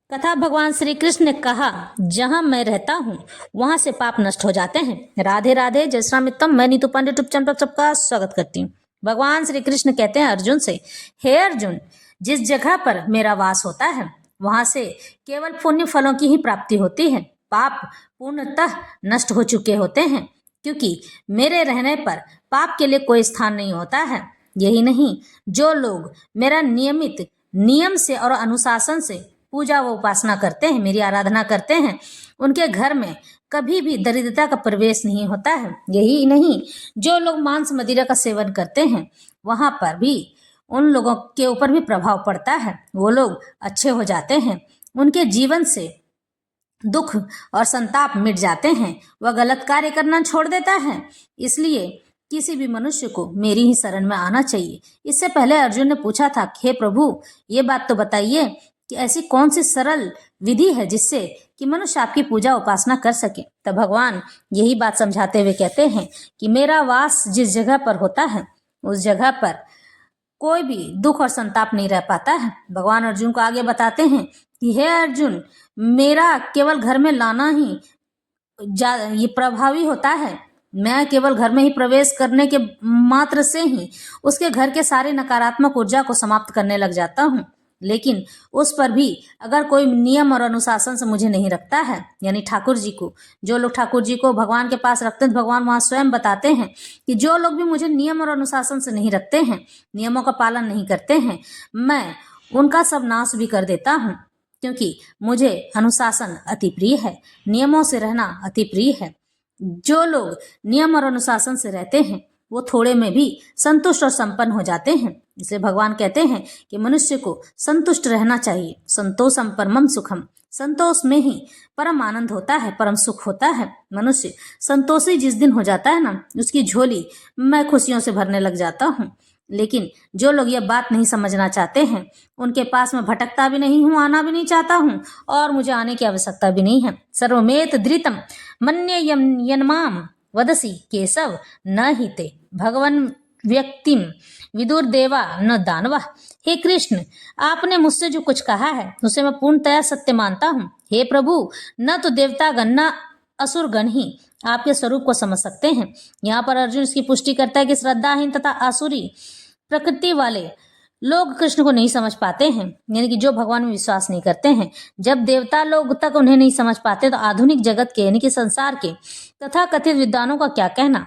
कथा भगवान श्री कृष्ण ने कहा, जहां मैं रहता हूँ वहां से पाप नष्ट हो जाते हैं। राधे राधे। जय श्री राम। मैं नीतू पांडे यूट्यूब चैनल पर सबका स्वागत करती हूँ। भगवान श्री कृष्ण कहते हैं अर्जुन से, हे अर्जुन, जिस जगह पर मेरा वास होता है वहां से केवल पुण्य फलों की ही प्राप्ति होती है। पाप पूर्णतः नष्ट हो चुके होते हैं, क्योंकि मेरे रहने पर पाप के लिए कोई स्थान नहीं होता है। यही नहीं, जो लोग मेरा नियमित नियम से और अनुशासन से पूजा व उपासना करते हैं, मेरी आराधना करते हैं, उनके घर में कभी भी दरिद्रता का प्रवेश नहीं होता है। यही नहीं, जो लोग मांस मदिरा का सेवन करते हैं वहां पर भी उन लोगों के ऊपर भी प्रभाव पड़ता है। वो लोग अच्छे हो जाते हैं, उनके जीवन से दुख और संताप मिट जाते हैं, वह गलत कार्य करना छोड़ देता है। इसलिए किसी भी मनुष्य को मेरी ही शरण में आना चाहिए। इससे पहले अर्जुन ने पूछा था, हे प्रभु, ये बात तो बताइए कि ऐसी कौन सी सरल विधि है जिससे कि मनुष्य आपकी पूजा उपासना कर सके। तब भगवान यही बात समझाते हुए कहते हैं कि मेरा वास जिस जगह पर होता है उस जगह पर कोई भी दुख और संताप नहीं रह पाता है। भगवान अर्जुन को आगे बताते हैं कि हे अर्जुन, मेरा केवल घर में लाना ही ये प्रभावी होता है। मैं केवल घर में ही प्रवेश करने के मात्र से ही उसके घर के सारे नकारात्मक ऊर्जा को समाप्त करने लग जाता हूँ। लेकिन उस पर भी अगर कोई नियम और अनुशासन से मुझे नहीं रखता है, यानी ठाकुर जी को, जो लोग ठाकुर जी को भगवान के पास रखते हैं, भगवान वहां स्वयं बताते हैं कि जो लोग भी मुझे नियम और अनुशासन से नहीं रखते हैं, नियमों का पालन नहीं करते हैं, मैं उनका सब नाश भी कर देता हूँ। क्योंकि मुझे अनुशासन अति प्रिय है, नियमों से रहना अति प्रिय है। जो लोग नियम और अनुशासन से रहते हैं वो थोड़े में भी संतुष्ट और संपन्न हो जाते हैं। इसलिए भगवान कहते हैं कि मनुष्य को संतुष्ट रहना चाहिए। संतोषम परमम सुखम, संतोष में ही परम आनंद होता है, परम सुख होता है। मनुष्य संतोषी जिस दिन हो जाता है ना, उसकी झोली मैं खुशियों से भरने लग जाता हूँ। लेकिन जो लोग यह बात नहीं समझना चाहते हैं, उनके पास मैं भटकता भी नहीं हूँ, आना भी नहीं चाहता हूँ, और मुझे आने की आवश्यकता भी नहीं है। सर्वमेत धृतम मन्ये यन्माम वदसी केशव न हिते भगवन व्यक्तिम विदुर देवा न दानवा। हे कृष्ण, आपने मुझसे जो कुछ कहा है उसे मैं पूर्णतया सत्य मानता हूँ। हे प्रभु, न तो देवतागण न असुरगण ही आपके स्वरूप को समझ सकते हैं। यहाँ पर अर्जुन इसकी पुष्टि करता है कि श्रद्धाहीन तथा आसुरी प्रकृति वाले लोग कृष्ण को नहीं समझ पाते हैं, यानी कि जो भगवान में विश्वास नहीं करते हैं। जब देवता लोग तक उन्हें नहीं समझ पाते तो आधुनिक जगत के, यानी कि संसार के तथा कथित विद्वानों का क्या कहना।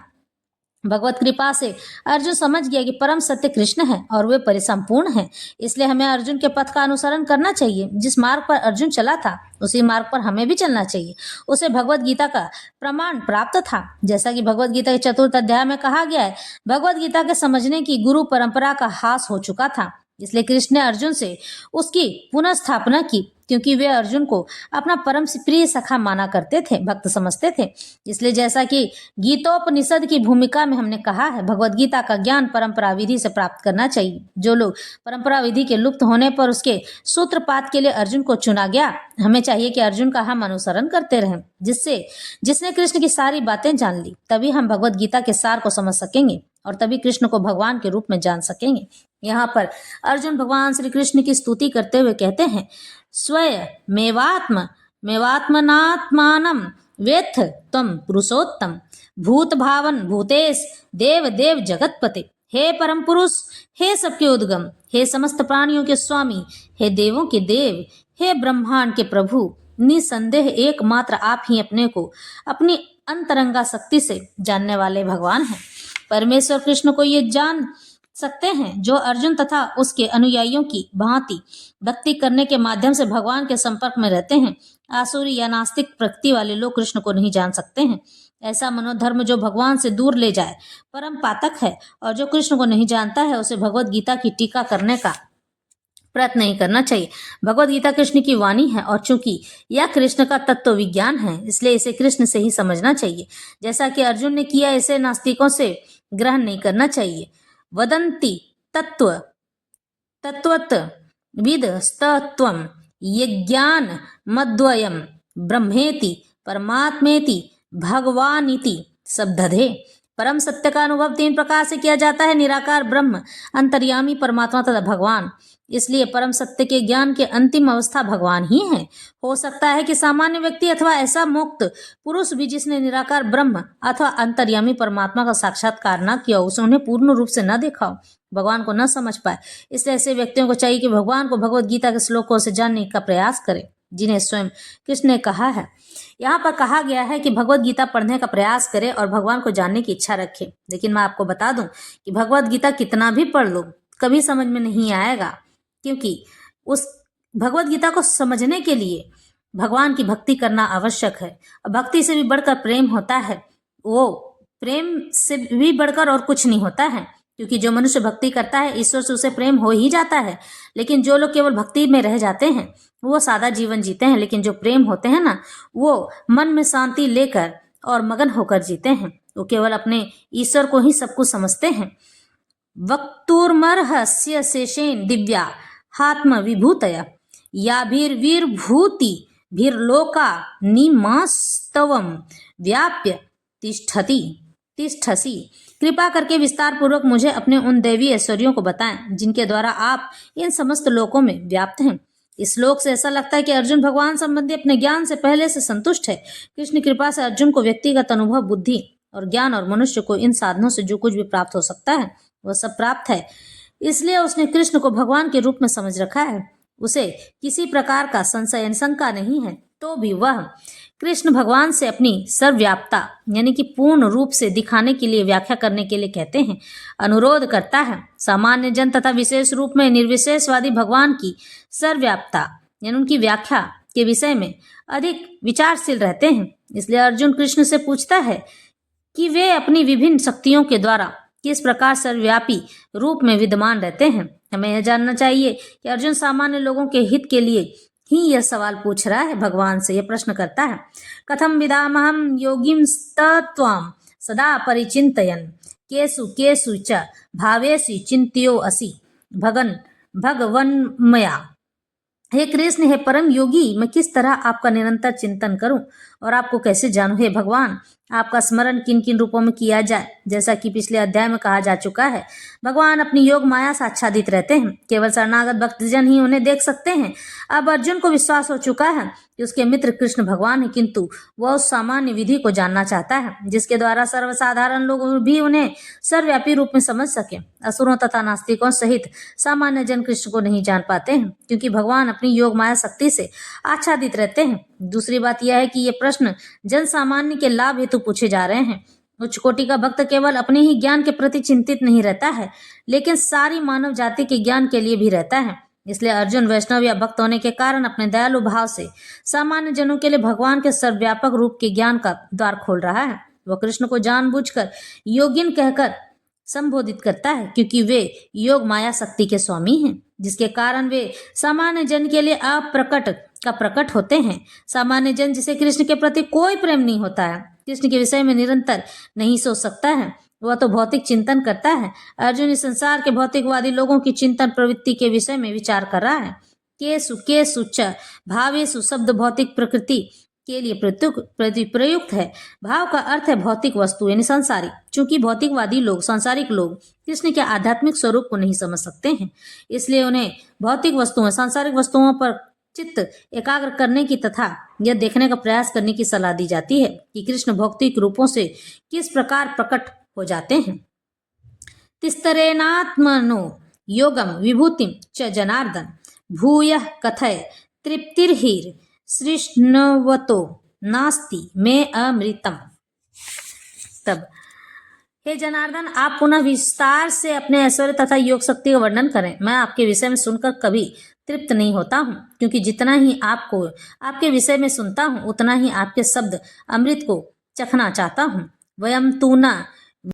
भगवत कृपा से अर्जुन समझ गया कि परम सत्य कृष्ण है और वे परिसंपूर्ण हैं। इसलिए हमें अर्जुन के पथ का अनुसरण करना चाहिए। जिस मार्ग पर अर्जुन चला था उसी मार्ग पर हमें भी चलना चाहिए। उसे भगवत गीता का प्रमाण प्राप्त था। जैसा कि भगवत गीता के 4th अध्याय में कहा गया है, भगवत गीता के समझने की गुरु परंपरा का हास हो चुका था। इसलिए कृष्ण ने अर्जुन से उसकी पुनः स्थापना की, क्योंकि वे अर्जुन को अपना परम प्रिय सखा माना करते थे, भक्त समझते थे। इसलिए जैसा कि गीतोपनिषद की भूमिका में हमने कहा है, भगवत गीता का ज्ञान परंपरा विधि से प्राप्त करना चाहिए। जो लोग परंपरा विधि के लुप्त होने पर उसके सूत्रपात के लिए अर्जुन को चुना गया, हमें चाहिए कि अर्जुन का हम अनुसरण करते रहें। जिसने कृष्ण की सारी बातें जान ली, तभी हम भगवत गीता के सार को समझ सकेंगे और तभी कृष्ण को भगवान के रूप में जान सकेंगे। यहाँ पर अर्जुन भगवान श्री कृष्ण की स्तुति करते हुए कहते हैं, स्वयं मेवात्मनात्मानम वेत्थ त्वं पुरुषोत्तम भूत भावन भूतेश देव देव जगतपते। हे परम पुरुष, हे सबके उद्गम, हे समस्त प्राणियों के स्वामी, हे देवों के देव, हे ब्रह्मांड के प्रभु, निसंदेह एकमात्र आप ही अपने को अपनी अंतरंगा शक्ति से जानने वाले भगवान हैं। परमेश्वर कृष्ण को ये जान सकते हैं जो अर्जुन तथा उसके अनुयायियों की भांति भक्ति करने के माध्यम से भगवान के संपर्क में रहते हैं। आसुरी या नास्तिक प्रकृति वाले लोग कृष्ण को नहीं जान सकते हैं। ऐसा मनोधर्म जो भगवान से दूर ले जाए परम पातक है, और जो कृष्ण को नहीं जानता है उसे भगवत गीता की टीका करने का प्रयत्न नहीं करना चाहिए। भगवत गीता कृष्ण की वाणी है, और चूंकि यह कृष्ण का तत्व विज्ञान है, इसलिए इसे कृष्ण से ही समझना चाहिए। जैसा कि अर्जुन ने किया, इसे नास्तिकों से ग्रहण नहीं करना चाहिए। वदन्ति तत्वत विदस्तत्वम यज्ञान मद्वयम ब्रह्मेति परमात्मेति भगवानिति शब्दधे। परम सत्य का अनुभव 3 प्रकार से किया जाता है: निराकार ब्रह्म, अंतर्यामी परमात्मा तथा भगवान। इसलिए परम सत्य के ज्ञान के अंतिम अवस्था भगवान ही है। हो सकता है कि सामान्य व्यक्ति अथवा ऐसा मुक्त पुरुष भी जिसने निराकार ब्रह्म अथवा अंतर्यामी परमात्मा का साक्षात्कार न किया, उसे उन्हें पूर्ण रूप से न देखा हो, भगवान को न समझ पाए। इसलिए ऐसे व्यक्तियों को चाहिए कि भगवान को भगवत गीता के श्लोकों से जानने का प्रयास करें, जिन्हें स्वयं कृष्ण ने कहा है। यहाँ पर कहा गया है कि भगवत गीता पढ़ने का प्रयास करें और भगवान को जानने की इच्छा रखें। लेकिन मैं आपको बता दूं कि भगवत गीता कितना भी पढ़ लो, कभी समझ में नहीं आएगा, क्योंकि उस भगवत गीता को समझने के लिए भगवान की भक्ति करना आवश्यक है। और भक्ति से भी बढ़कर प्रेम होता है, वो प्रेम से भी बढ़कर और कुछ नहीं होता है, क्योंकि जो मनुष्य भक्ति करता है ईश्वर से उसे प्रेम हो ही जाता है। लेकिन जो लोग केवल भक्ति में रह जाते हैं वो सादा जीवन जीते हैं, लेकिन जो प्रेम होते हैं ना, वो मन में शांति लेकर और मगन होकर जीते हैं। वो केवल अपने ईश्वर को ही सब कुछ समझते हैं। वक्तुर्मर्हस्य शेषेन दिव्या हात्म विभूतया याभिर्विर्भूति भिर्लोका निमास्तवम व्याप्य तिष्ठसी। कृपा करके विस्तार पूर्वक मुझे अपने उन दैवी ऐश्वर्यों को बताएं जिनके द्वारा आप इन समस्त लोकों में व्याप्त हैं। इस श्लोक से ऐसा लगता है कि अर्जुन भगवान संबंधी अपने ज्ञान से पहले से संतुष्ट है। कृष्ण कृपा से अर्जुन को व्यक्तिगत अनुभव, बुद्धि और ज्ञान और मनुष्य को इन साधनों से जो कुछ भी प्राप्त हो सकता है वह सब प्राप्त है। इसलिए उसने कृष्ण को भगवान के रूप में समझ रखा है। उसे किसी प्रकार का संशय शंका नहीं है। तो भी वह कृष्ण भगवान से अपनी सर्वव्याप्ता यानी कि पूर्ण रूप से दिखाने के लिए, व्याख्या करने के लिए कहते हैं, अनुरोध करता है। सामान्य जन तथा विशेष रूप में निर्विशेषवादी भगवान की सर्वव्याप्ता यानी उनकी व्याख्या के विषय में अधिक विचारशील रहते हैं। इसलिए अर्जुन कृष्ण से पूछता है कि वे अपनी विभिन्न शक्तियों के द्वारा किस प्रकार सर्वव्यापी रूप में विद्यमान रहते हैं। हमें यह जानना चाहिए कि अर्जुन सामान्य लोगों के हित के लिए ही यह सवाल पूछ रहा है, भगवान से यह प्रश्न करता है। कथम विदामहम योगिंस्तत्वाम सदा परिचिन्तयन् केषु केषु च भावेषु चिन्त्यो असि भगवन्मया। हे कृष्ण, हे परम योगी, मैं किस तरह आपका निरंतर चिंतन करूं और आपको कैसे जानूं। हे भगवान, आपका स्मरण किन किन रूपों में किया जाए। जैसा कि पिछले अध्याय में कहा जा चुका है, भगवान अपनी योग माया से आच्छादित रहते हैं। केवल शरणागत भक्तजन ही उन्हें देख सकते हैं। अब अर्जुन को विश्वास हो चुका है कि उसके मित्र कृष्ण भगवान है, किंतु वह उस सामान्य विधि को जानना चाहता है जिसके द्वारा सर्वसाधारण लोग भी उन्हें सर्वव्यापी रूप में समझ सके। असुरों तथा नास्तिकों सहित सामान्य जन कृष्ण को नहीं जान पाते हैं, क्योंकि भगवान अपनी योग माया शक्ति से आच्छादित रहते हैं। दूसरी बात यह है कि ये प्रश्न जन सामान्य के लाभ हेतु पूछे जा रहे हैं। उच्च कोटि का भक्त केवल अपने ही ज्ञान के प्रति चिंतित नहीं रहता है, लेकिन सारी मानव जाति के ज्ञान के लिए भी रहता है। इसलिए अर्जुन वैष्णव या भक्त होने के कारण अपने दयालु भाव से सामान्य जनों के लिए भगवान के सर्वव्यापक रूप के ज्ञान का द्वार खोल रहा है। वह कृष्ण को जानबूझकर योगिन कहकर संबोधित करता है, क्योंकि वे योग माया शक्ति के स्वामी हैं, जिसके कारण वे सामान्य जन के लिए अप्रकट का प्रकट होते हैं। सामान्य जन जिसे कृष्ण के प्रति कोई प्रेम नहीं होता है, कृष्ण के विषय में निरंतर नहीं सोच सकता है, वह तो भौतिक चिंतन करता है। अर्जुन इस संसार के भौतिकवादी लोगों की चिंतन प्रवृत्ति के विषय में विचार कर रहा है। केषु च भावेषु शब्द भौतिक प्रकृति के लिए प्रयुक्त है। भाव का अर्थ है भौतिक वस्तु यानी संसारिक। चूंकि भौतिकवादी लोग, सांसारिक लोग कृष्ण के आध्यात्मिक स्वरूप को नहीं समझ सकते हैं, इसलिए उन्हें भौतिक वस्तुओं, सांसारिक वस्तुओं पर चित्त एकाग्र करने की तथा यह देखने का प्रयास करने की सलाह दी जाती है कि कृष्ण भौतिक रूपों से किस प्रकार प्रकट हो जाते हैं। तिस्तरेनात्मनो योगम विभूतिम च जनार्दन भूयः कथय तृप्तिर्हिर सृष्णवतो नास्ति में अमृतम। तब हे जनार्दन, आप पुनः विस्तार से अपने ऐश्वर्य तथा योग शक्ति का वर्णन करें। मैं आपके विषय में सुनकर कभी तृप्त नहीं होता हूँ, क्योंकि जितना ही आपको आपके विषय में सुनता हूँ उतना ही आपके शब्द अमृत को चखना चाहता हूँ। वयम तू न